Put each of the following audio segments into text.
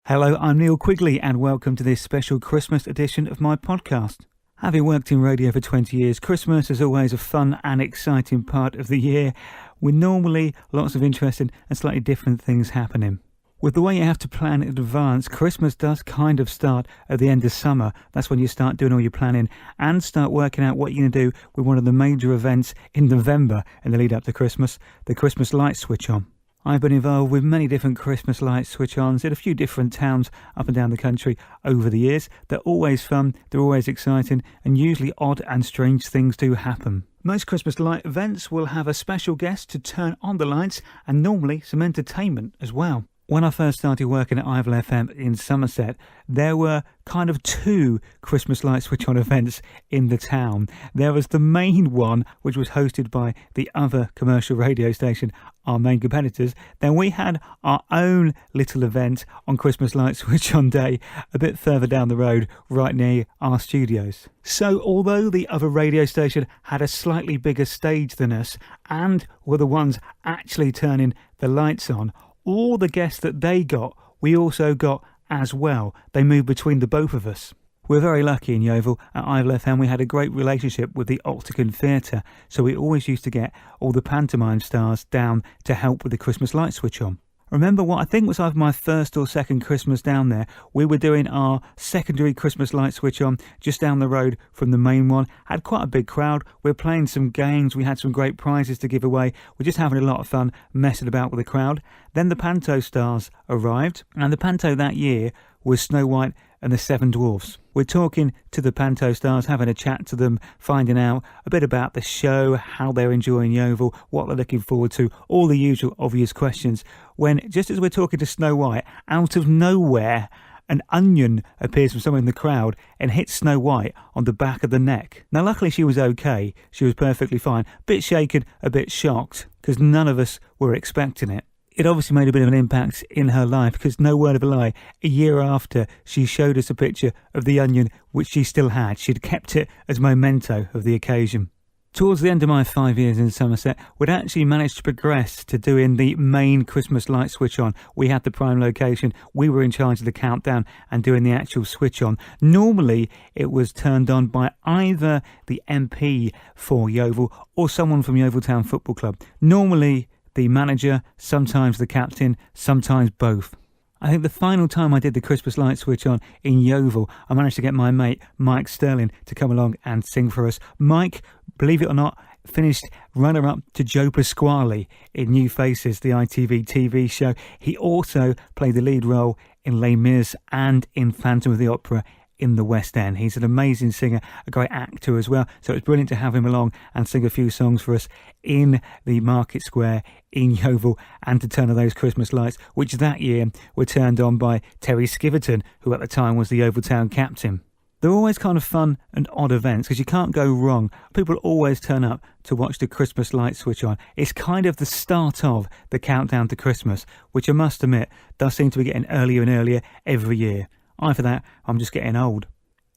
Hello, I'm Neil Quigley and welcome to this special Christmas edition of my podcast. Having worked in radio for 20 years, Christmas is always a fun and exciting part of the year with normally lots of interesting and slightly different things happening. With the way you have to plan in advance, Christmas does kind of start at the end of summer. That's when you start doing all your planning and start working out what you're going to do with one of the major events in November in the lead up to Christmas, the Christmas light switch on. I've been involved with many different Christmas light switch-ons in a few different towns up and down the country over the years. They're always fun, they're always exciting, and usually odd and strange things do happen. Most Christmas light events will have a special guest to turn on the lights and normally some entertainment as well. When I first started working at Ivell FM in Somerset, there were kind of two Christmas light switch-on events in the town. There was the main one, which was hosted by the other commercial radio station, our main competitors. Then we had our own little event on Christmas light switch-on day, a bit further down the road, right near our studios. So although the other radio station had a slightly bigger stage than us, and were the ones actually turning the lights on, all the guests that they got, we also got as well. They moved between the both of us. We're very lucky in Yeovil. At Ivell FM we had a great relationship with the Octagon Theatre, so we always used to get all the pantomime stars down to help with the Christmas light switch on. Remember what I think was either my first or second Christmas down there, we were doing our secondary Christmas light switch on just down the road from the main one. Had quite a big crowd, we were playing some games, we had some great prizes to give away, we're just having a lot of fun messing about with the crowd. Then the panto stars arrived, and the panto that year was Snow White and the Seven Dwarfs. We're talking to the panto stars, having a chat to them, finding out a bit about the show, how they're enjoying Yeovil, what they're looking forward to, all the usual obvious questions, when just as we're talking to Snow White, out of nowhere an onion appears from somewhere in the crowd and hits Snow White on the back of the neck. Now luckily she was okay, she was perfectly fine, a bit shaken, a bit shocked, because none of us were expecting it. It obviously made a bit of an impact in her life because, no word of a lie, a year after she showed us a picture of the onion which she still had. She'd kept it as memento of the occasion. Towards the end of my 5 years in Somerset, we'd actually managed to progress to doing the main Christmas light switch on. We had the prime location, we were in charge of the countdown and doing the actual switch on. Normally it was turned on by either the MP for Yeovil or someone from Yeovil Town Football Club. Normally the manager, sometimes the captain, sometimes both. I think the final time I did the Christmas light switch on in Yeovil, I managed to get my mate Mike Sterling to come along and sing for us. Mike, believe it or not, finished runner-up to Joe Pasquale in New Faces, the ITV TV show. He also played the lead role in Les Mis and in Phantom of the Opera in the West End. He's an amazing singer, a great actor as well, so it's brilliant to have him along and sing a few songs for us in the Market Square in Yeovil and to turn on those Christmas lights, which that year were turned on by Terry Skiverton, who at the time was the Yeovil Town captain. They're always kind of fun and odd events because you can't go wrong. People always turn up to watch the Christmas light switch on. It's kind of the start of the countdown to Christmas, which I must admit does seem to be getting earlier and earlier every year. For that, I'm just getting old.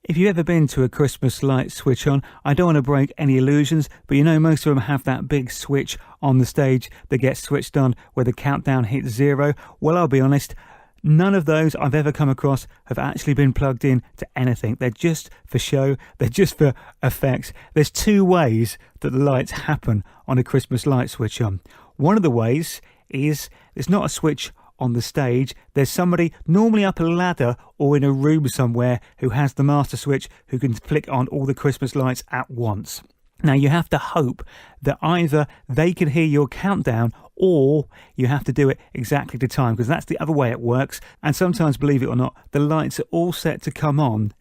If you've ever been to a Christmas light switch on, I don't want to break any illusions, but you know most of them have that big switch on the stage that gets switched on where the countdown hits 0. Well, I'll be honest, none of those I've ever come across have actually been plugged in to anything. They're just for show, they're just for effects. There's two ways that the lights happen on a Christmas light switch on. One of the ways is there's not a switch on the stage, there's somebody normally up a ladder or in a room somewhere who has the master switch who can flick on all the Christmas lights at once. Now you have to hope that either they can hear your countdown or you have to do it exactly to time, because that's the other way it works. And sometimes, believe it or not, the lights are all set to come on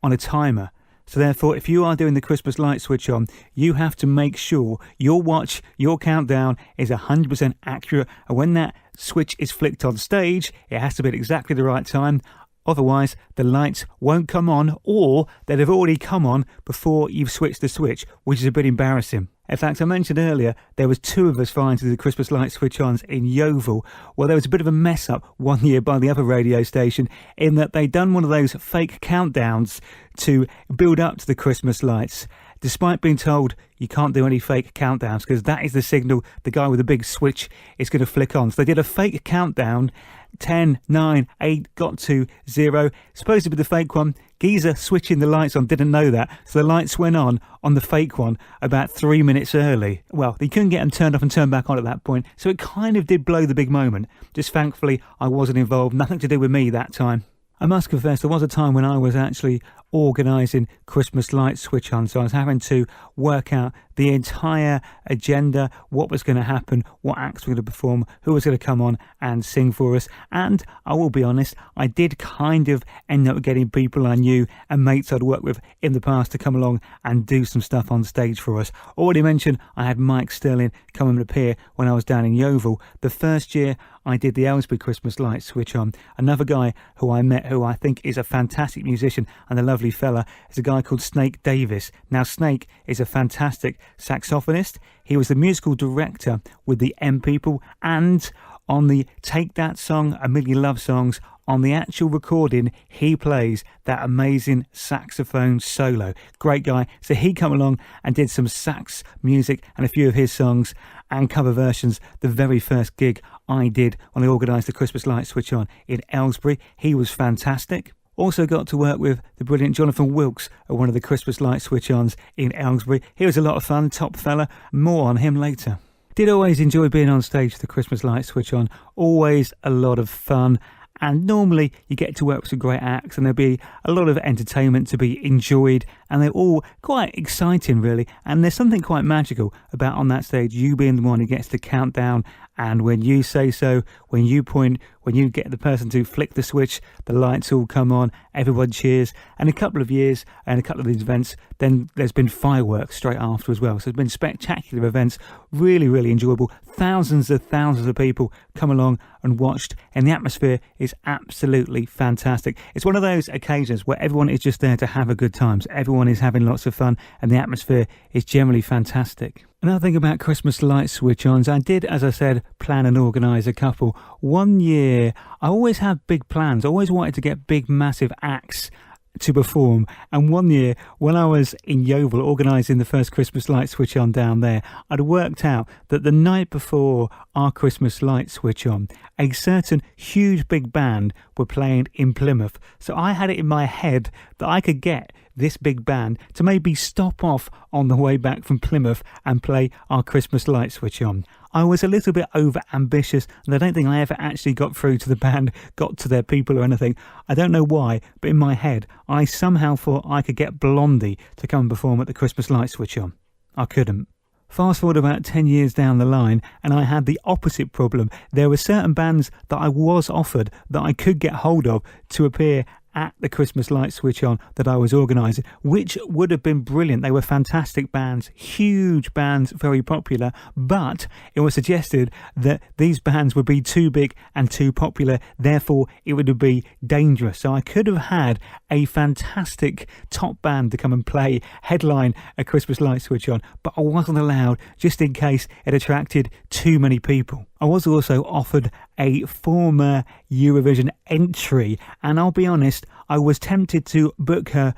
a timer. So therefore, if you are doing the Christmas light switch on, you have to make sure your watch, your countdown is 100% accurate. And when that switch is flicked on stage, it has to be at exactly the right time. Otherwise, the lights won't come on, or they'll have already come on before you've switched the switch, which is a bit embarrassing. In fact, I mentioned earlier, there was two of us flying to the Christmas light switch-ons in Yeovil. Well, there was a bit of a mess-up one year by the other radio station in that they'd done one of those fake countdowns to build up to the Christmas lights. despite being told you can't do any fake countdowns because that is the signal the guy with the big switch is going to flick on. So they did a fake countdown, 10, 9, 8, got to 0. Supposed to be the fake one. Geezer switching the lights on didn't know that, so the lights went on the fake one about 3 minutes early. Well, they couldn't get them turned off and turned back on at that point, so it kind of did blow the big moment. Just thankfully, I wasn't involved, nothing to do with me that time. I must confess, there was a time when I was actually organising Christmas light switch on, so I was having to work out the entire agenda, what was going to happen, what acts were going to perform, who was going to come on and sing for us. And I will be honest, I did kind of end up getting people I knew and mates I'd worked with in the past to come along and do some stuff on stage for us. Already mentioned, I had Mike Sterling come and appear when I was down in Yeovil. The first year I did the Aylesbury Christmas light switch on. Another guy who I met, who I think is a fantastic musician and a lovely fella, is a guy called Snake Davis. Now, Snake is a fantastic saxophonist. He was the musical director with the M People, and on the Take That song, A Million Love Songs, on the actual recording, he plays that amazing saxophone solo. Great guy. So he come along and did some sax music and a few of his songs and cover versions. The very first gig I did when I organised the Christmas light switch on in Aylesbury. He was fantastic. Also got to work with the brilliant Jonathan Wilkes at one of the Christmas light switch-ons in Aylesbury. He was a lot of fun, top fella. More on him later. Did always enjoy being on stage for the Christmas light switch-on. Always a lot of fun. And normally you get to work with some great acts and there'll be a lot of entertainment to be enjoyed, and they're all quite exciting really, and there's something quite magical about on that stage you being the one who gets to count down, and when you say so, when you point, when you get the person to flick the switch, the lights all come on, everyone cheers. And a couple of years and a couple of these events, then there's been fireworks straight after as well. So it's been spectacular events, really, really enjoyable. Thousands of people come along and watched, and the atmosphere is absolutely fantastic. It's one of those occasions where everyone is just there to have a good time. So everyone is having lots of fun and the atmosphere is generally fantastic. Another thing about Christmas light switch-ons, I did, as I said, plan and organise a couple. One year, I always have big plans. I always wanted to get big, massive acts to perform. And one year, when I was in Yeovil organising the first Christmas light switch on down there, I'd worked out that the night before our Christmas light switch on, a certain huge big band were playing in Plymouth. So I had it in my head that I could get this big band to maybe stop off on the way back from Plymouth and play our Christmas light switch on. I was a little bit over ambitious, and I don't think I ever actually got through to the band, got to their people or anything. I don't know why, but in my head I somehow thought I could get Blondie to come and perform at the Christmas light switch on. I couldn't. Fast forward about 10 years down the line, and I had the opposite problem. There were certain bands that I was offered that I could get hold of to appear at the Christmas light switch on that I was organising, which would have been brilliant. They were fantastic bands, huge bands, very popular, but it was suggested that these bands would be too big and too popular, therefore it would be dangerous. So I could have had a fantastic top band to come and play, headline a Christmas light switch on, but I wasn't allowed just in case it attracted too many people. I was also offered a former Eurovision entry, and I'll be honest, I was tempted to book her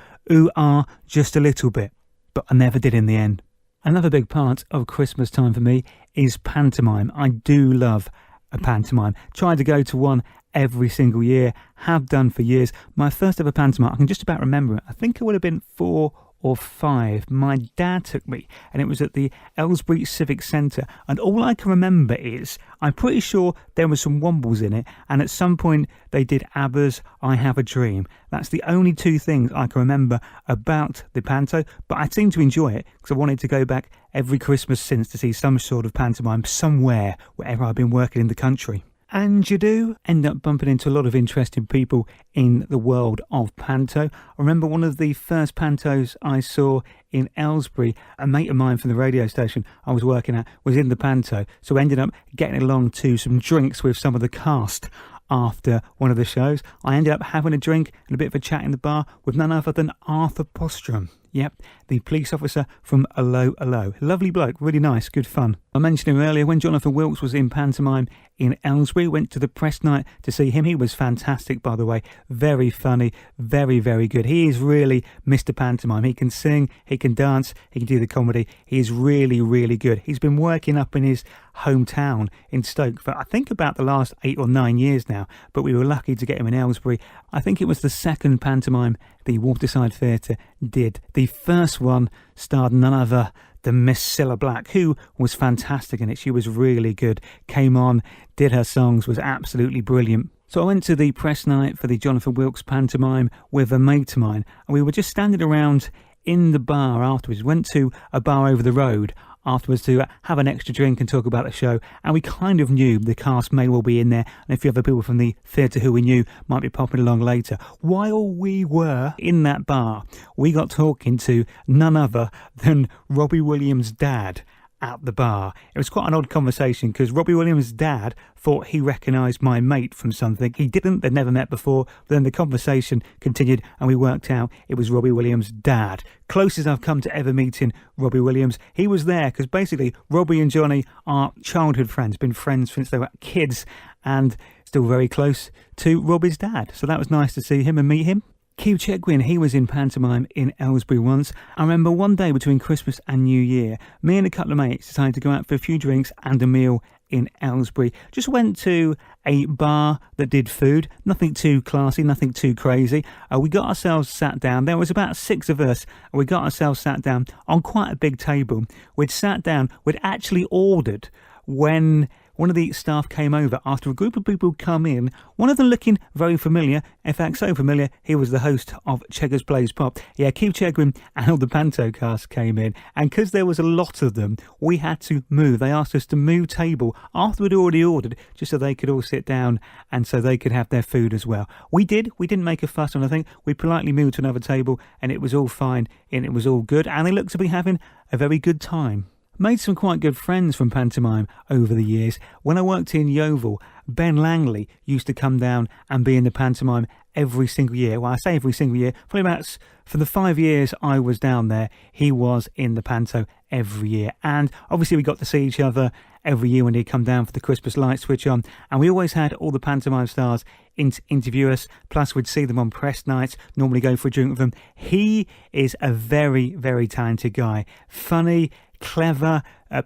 just a little bit, but I never did in the end. Another big part of Christmas time for me is pantomime. I do love a pantomime. Try to go to one every single year, have done for years. My first ever pantomime, I can just about remember it. I think it would have been 4 or 5. My dad took me, and it was at the Aylesbury Civic Centre, and all I can remember is I'm pretty sure there were some wombles in it, and at some point they did ABBA's I Have a Dream. That's the only 2 things I can remember about the panto, but I seem to enjoy it because I wanted to go back every Christmas since to see some sort of pantomime somewhere, wherever I've been working in the country. And you do end up bumping into a lot of interesting people in the world of panto. I remember one of the first pantos I saw in Aylesbury, a mate of mine from the radio station I was working at was in the panto, so I ended up getting along to some drinks with some of the cast after one of the shows. I ended up having a drink and a bit of a chat in the bar with none other than Arthur Postrom. Yep, the police officer from 'Allo 'Allo. Lovely bloke, really nice, good fun. I mentioned him earlier when Jonathan Wilkes was in pantomime in Aylesbury. Went to the press night to see him. He was fantastic, by the way. Very funny, very, very good. He is really Mr. Pantomime. He can sing, he can dance, he can do the comedy. He is really, really good. He's been working up in his hometown in Stoke for I think about the last 8 or 9 years now, but we were lucky to get him in Aylesbury. I think it was the second pantomime the Waterside Theatre did. The first one starred none other than Miss Cilla Black, who was fantastic in it. She was really good, came on, did her songs, was absolutely brilliant. So I went to the press night for the Jonathan Wilkes pantomime with a mate of mine, and we were just standing around in the bar afterwards. Went to a bar over the road afterwards to have an extra drink and talk about the show, and we kind of knew the cast may well be in there, and a few other people from the theatre who we knew might be popping along later. While we were in that bar, we got talking to none other than Robbie Williams' dad at the bar. It was quite an odd conversation because Robbie Williams' dad thought he recognised my mate from something. He didn't, they'd never met before. But then the conversation continued and we worked out it was Robbie Williams' dad. Closest I've come to ever meeting Robbie Williams. He was there because basically Robbie and Johnny are childhood friends, been friends since they were kids, and still very close to Robbie's dad. So that was nice to see him and meet him. Quigley, he was in pantomime in Aylesbury once. I remember one day between Christmas and New Year, me and a couple of mates decided to go out for a few drinks and a meal in Aylesbury. Just went to a bar that did food, nothing too classy, nothing too crazy. We got ourselves sat down. There was about 6 of us, and we got ourselves sat down on quite a big table. We'd sat down, we'd actually ordered when one of the staff came over after a group of people come in, one of them looking very familiar, in fact so familiar, he was the host of Cheggers Plays Pop. Yeah, Quigley and all the Panto cast came in, and because there was a lot of them, we had to move. They asked us to move table after we'd already ordered, just so they could all sit down and so they could have their food as well. We didn't make a fuss on anything. We politely moved to another table and it was all fine and it was all good, and they looked to be having a very good time. Made some quite good friends from pantomime over the years. When I worked in Yeovil, Ben Langley used to come down and be in the pantomime every single year. Well, I say every single year, probably about for the 5 years I was down there, he was in the panto every year. And obviously we got to see each other every year when he'd come down for the Christmas light switch on. And we always had all the pantomime stars interview us, plus we'd see them on press nights, normally go for a drink with them. He is a very, very talented guy. Funny, clever,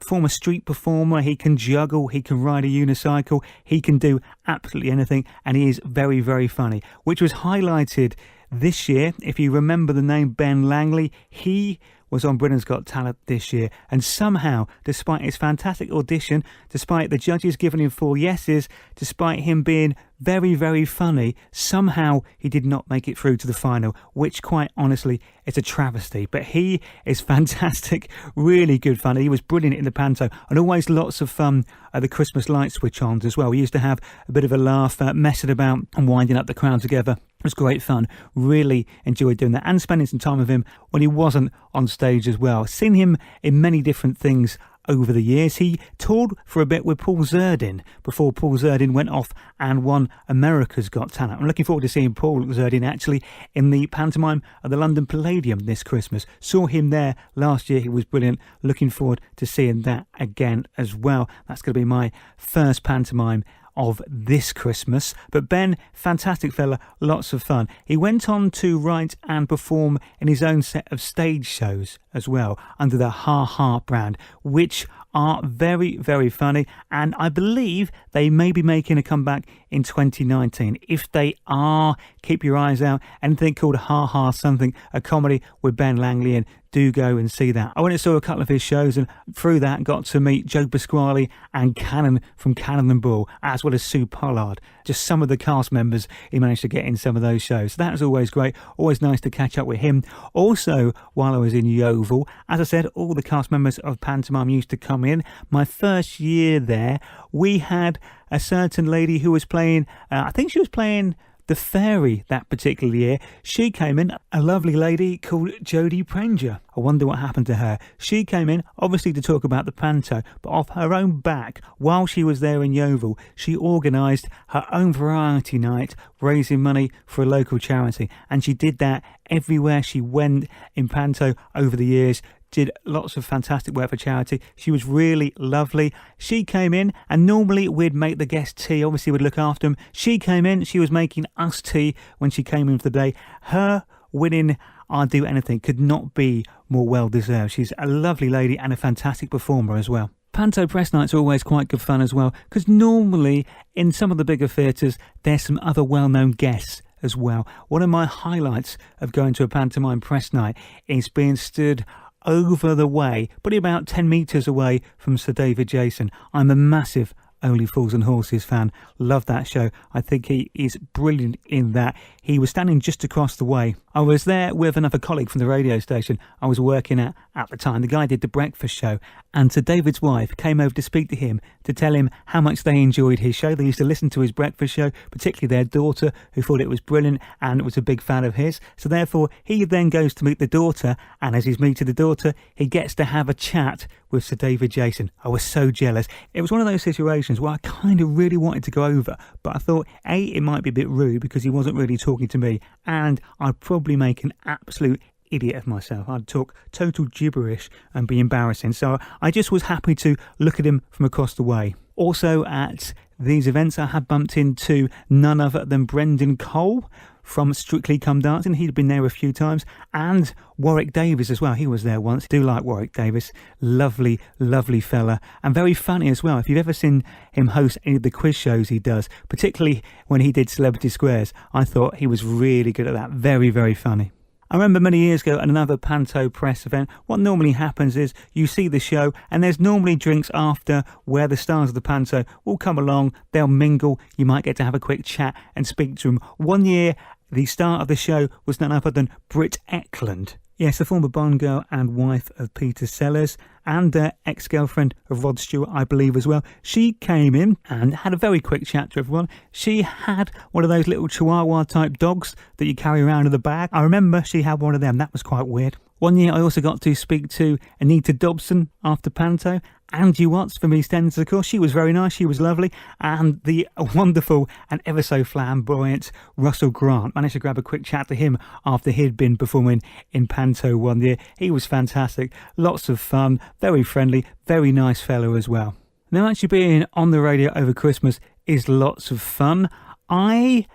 former street performer. He can juggle, he can ride a unicycle, he can do absolutely anything, and he is very, very funny, which was highlighted this year. If you remember the name Ben Langley, he was on Britain's Got Talent this year, and somehow, despite his fantastic audition, despite the judges giving him 4 yeses, despite him being very, very funny, somehow he did not make it through to the final, which quite honestly is a travesty. But he is fantastic, really good fun. He was brilliant in the panto, and always lots of fun at the Christmas light switch-ons as well. We used to have a bit of a laugh, messing about and winding up the crowd together. It was great fun. Really enjoyed doing that and spending some time with him when he wasn't on stage as well. Seen him in many different things over the years. He toured for a bit with Paul Zerdin before Paul Zerdin went off and won America's Got Talent. I'm looking forward to seeing Paul Zerdin actually in the pantomime at the London Palladium this Christmas. Saw him there last year. He was brilliant. Looking forward to seeing that again as well. That's going to be my first pantomime of this Christmas. But Ben, fantastic fella, lots of fun. He went on to write and perform in his own set of stage shows as well under the Ha Ha brand, which are very, very funny, and I believe they may be making a comeback in 2019. If they are, keep your eyes out. Anything called Ha Ha Something, a comedy with Ben Langley, and do go and see that. I went and saw a couple of his shows, and through that got to meet Joe Pasquale and Cannon from Cannon and Ball, as well as Sue Pollard. Just some of the cast members he managed to get in some of those shows. So that was always great. Always nice to catch up with him. Also, while I was in Yeovil, as I said, all the cast members of pantomime used to come in. My first year there, we had a certain lady who was playing, I think she was playing the fairy that particular year. She came in, a lovely lady called Jodie Pranger. I wonder what happened to her. She came in, obviously to talk about the panto, but off her own back, while she was there in Yeovil, she organised her own variety night, raising money for a local charity. And she did that everywhere she went in panto over the years. Did lots of fantastic work for charity. She was really lovely. She came in, and normally we'd make the guests tea. Obviously, we'd look after them. She came in, she was making us tea when she came in for the day. Her winning I'd Do Anything could not be more well deserved. She's a lovely lady and a fantastic performer as well. Panto press nights are always quite good fun as well, because normally in some of the bigger theatres there's some other well-known guests as well. One of my highlights of going to a pantomime press night is being stood over the way, probably about 10 metres away from Sir David Jason. I'm a massive Only Fools and Horses fan. Love that show. I think he is brilliant in that. He was standing just across the way. I was there with another colleague from the radio station I was working at the time. The guy did the breakfast show, and Sir David's wife came over to speak to him to tell him how much they enjoyed his show. They used to listen to his breakfast show, particularly their daughter, who thought it was brilliant and was a big fan of his. So therefore he then goes to meet the daughter, and as he's meeting the daughter, he gets to have a chat with Sir David Jason. I was so jealous. It was one of those situations where I kind of really wanted to go over, but I thought, A, it might be a bit rude because he wasn't really talking to me, and I'd probably make an absolute idiot of myself. I'd talk total gibberish and be embarrassing. So I just was happy to look at him from across the way. Also at these events, I had bumped into none other than Brendan Cole from Strictly Come Dancing. He'd been there a few times, and Warwick Davis as well. He was there once. Do like Warwick Davis. Lovely, lovely fella, and very funny as well. If you've ever seen him host any of the quiz shows he does, particularly when he did Celebrity Squares, I thought he was really good at that. Very, very funny. I remember many years ago at another Panto press event, what normally happens is you see the show and there's normally drinks after where the stars of the Panto will come along, they'll mingle, you might get to have a quick chat and speak to them. One year, the star of the show was none other than Britt Ekland. Yes, the former Bond girl and wife of Peter Sellers, and ex-girlfriend of Rod Stewart, I believe, as well. She came in and had a very quick chat to everyone. She had one of those little Chihuahua-type dogs that you carry around in the bag. I remember she had one of them. That was quite weird. One year I also got to speak to Anita Dobson after Panto. Angie Watts from EastEnders, of course. She was very nice. She was lovely. And the wonderful and ever so flamboyant Russell Grant. Managed to grab a quick chat to him after he'd been performing in Panto one year. He was fantastic. Lots of fun. Very friendly. Very nice fellow as well. Now, actually being on the radio over Christmas is lots of fun. I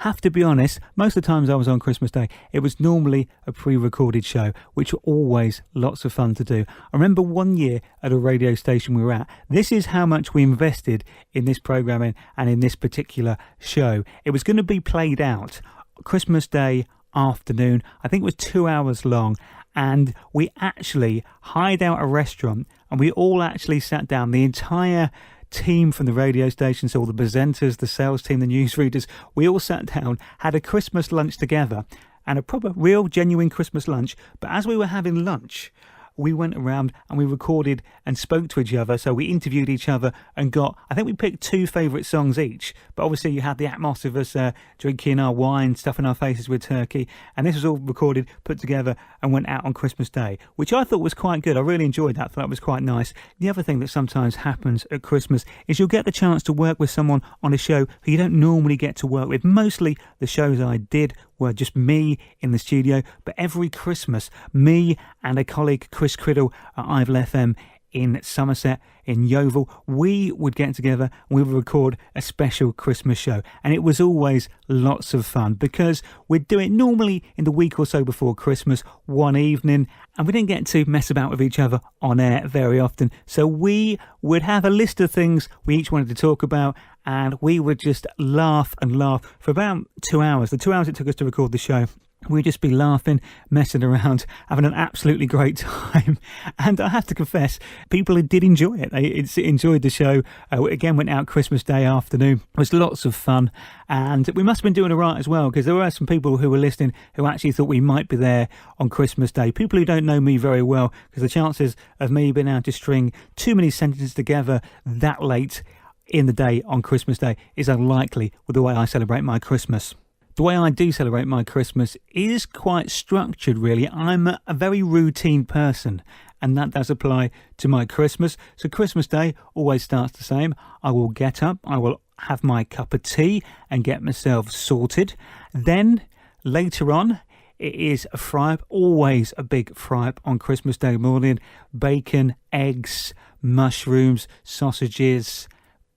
have to be honest, most of the times I was on Christmas Day, it was normally a pre-recorded show, which were always lots of fun to do. I remember one year at a radio station we were at, this is how much we invested in this programming and in this particular show. It was going to be played out Christmas Day afternoon. I think it was 2 hours long, and we actually hired out a restaurant and we all actually sat down, the entire team from the radio station, so all the presenters, the sales team, the newsreaders, we all sat down, had a Christmas lunch together, and a proper, real, genuine Christmas lunch. But as we were having lunch, we went around and we recorded and spoke to each other. So we interviewed each other and I think we picked 2 favourite songs each. But obviously you had the atmosphere of us drinking our wine, stuffing our faces with turkey. And this was all recorded, put together and went out on Christmas Day, which I thought was quite good. I really enjoyed that. I thought that was quite nice. The other thing that sometimes happens at Christmas is you'll get the chance to work with someone on a show who you don't normally get to work with. Mostly the shows I did were just me in the studio, but every Christmas, me and a colleague, Chris Criddle at Ivell FM in Somerset, in Yeovil, we would get together and we would record a special Christmas show. And it was always lots of fun because we'd do it normally in the week or so before Christmas, one evening, and we didn't get to mess about with each other on air very often. So we would have a list of things we each wanted to talk about, and we would just laugh and laugh for about 2 hours. The 2 hours it took us to record the show, we'd just be laughing, messing around, having an absolutely great time. And I have to confess, people did enjoy it. They enjoyed the show. Again, went out Christmas Day afternoon. It was lots of fun. And we must have been doing all right as well, because there were some people who were listening who actually thought we might be there on Christmas Day. People who don't know me very well, because the chances of me being able to string too many sentences together that late in the day on Christmas Day is unlikely with the way I celebrate my Christmas. The way I do celebrate my Christmas is quite structured, really. I'm a very routine person, and that does apply to my Christmas. So Christmas Day always starts the same. I will get up, I will have my cup of tea and get myself sorted. Then later on, it is a fry-up, always a big fry-up on Christmas Day morning. Bacon, eggs, mushrooms, sausages,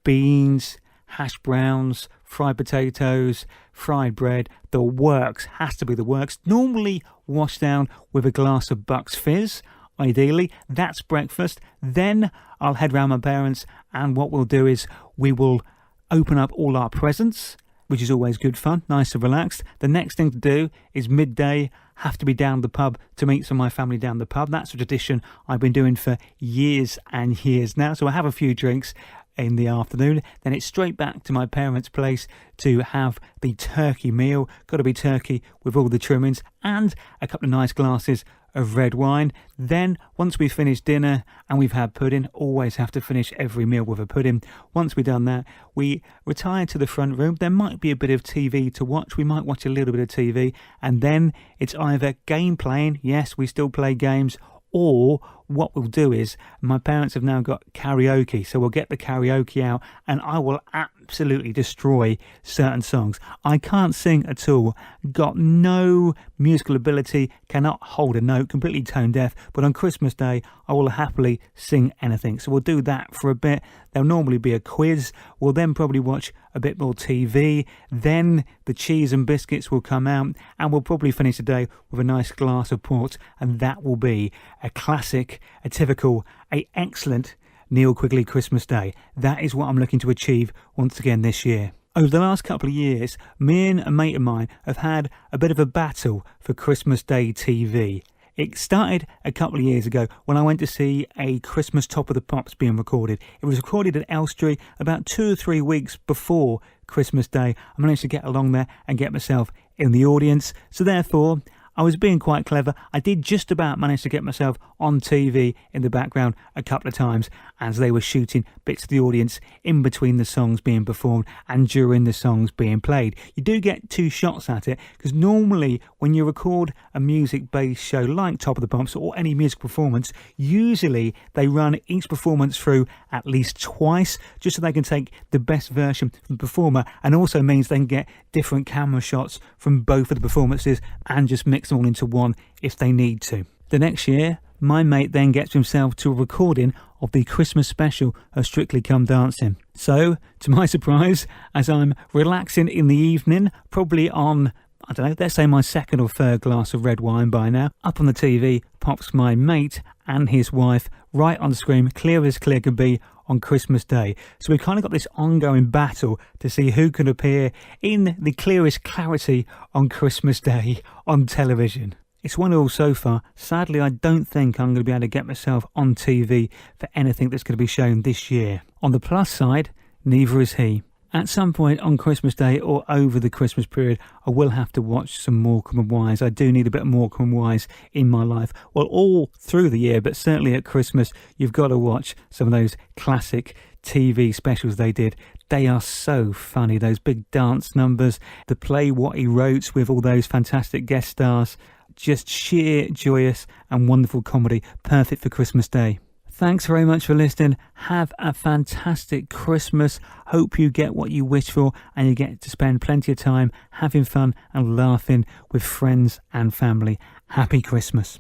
beans, hash browns, fried potatoes, fried bread. The works, has to be the works. Normally washed down with a glass of Bucks Fizz, ideally. That's breakfast. Then I'll head round my parents, and what we'll do is we will open up all our presents, which is always good fun, nice and relaxed. The next thing to do is midday, have to be down the pub to meet some of my family down the pub. That's a tradition I've been doing for years and years now. So I have a few drinks in the afternoon, then it's straight back to my parents' place to have the turkey meal. Got to be turkey with all the trimmings and a couple of nice glasses of red wine. Then once we've finished dinner and we've had pudding, always have to finish every meal with a pudding. Once we've done that, we retire to the front room. There might be a bit of TV to watch. We might watch a little bit of TV, and then it's either game playing, yes, we still play games, or what we'll do is, my parents have now got karaoke, so we'll get the karaoke out and I will absolutely destroy certain songs. I can't sing at all, got no musical ability, cannot hold a note, completely tone deaf, but on Christmas Day I will happily sing anything. So we'll do that for a bit. There'll normally be a quiz. We'll then probably watch a bit more TV. Then the cheese and biscuits will come out, and we'll probably finish the day with a nice glass of port, and that will be a classic, a typical, a excellent Neil Quigley Christmas Day. That is what I'm looking to achieve once again this year. Over the last couple of years, me and a mate of mine have had a bit of a battle for Christmas Day TV. It started a couple of years ago when I went to see a Christmas Top of the Pops being recorded. It was recorded at Elstree about 2 or 3 weeks before Christmas Day. I managed to get along there and get myself in the audience. So therefore, I was being quite clever. I did just about manage to get myself on TV in the background a couple of times as they were shooting bits of the audience in between the songs being performed and during the songs being played. You do get 2 shots at it, because normally when you record a music-based show like Top of the Pops or any music performance, usually they run each performance through at least twice, just so they can take the best version from the performer, and also means they can get different camera shots from both of the performances and just mix them all into one if they need to. The next year, my mate then gets himself to a recording of the Christmas special of Strictly Come Dancing. So, to my surprise, as I'm relaxing in the evening, probably on, I don't know, let's say my 2nd or 3rd glass of red wine by now, up on the TV pops my mate and his wife right on the screen, clear as clear could be, on Christmas Day. So we've kind of got this ongoing battle to see who can appear in the clearest clarity on Christmas Day on television. It's 1-1 so far. Sadly, I don't think I'm going to be able to get myself on TV for anything that's going to be shown this year. On the plus side, neither is he. At some point on Christmas Day or over the Christmas period, I will have to watch some Morecambe and Wise. I do need a bit of Morecambe and Wise in my life. Well, all through the year, but certainly at Christmas, you've got to watch some of those classic TV specials they did. They are so funny, those big dance numbers, the play What He Wrote with all those fantastic guest stars. Just sheer joyous and wonderful comedy, perfect for Christmas Day. Thanks very much for listening. Have a fantastic Christmas. Hope you get what you wish for and you get to spend plenty of time having fun and laughing with friends and family. Happy Christmas.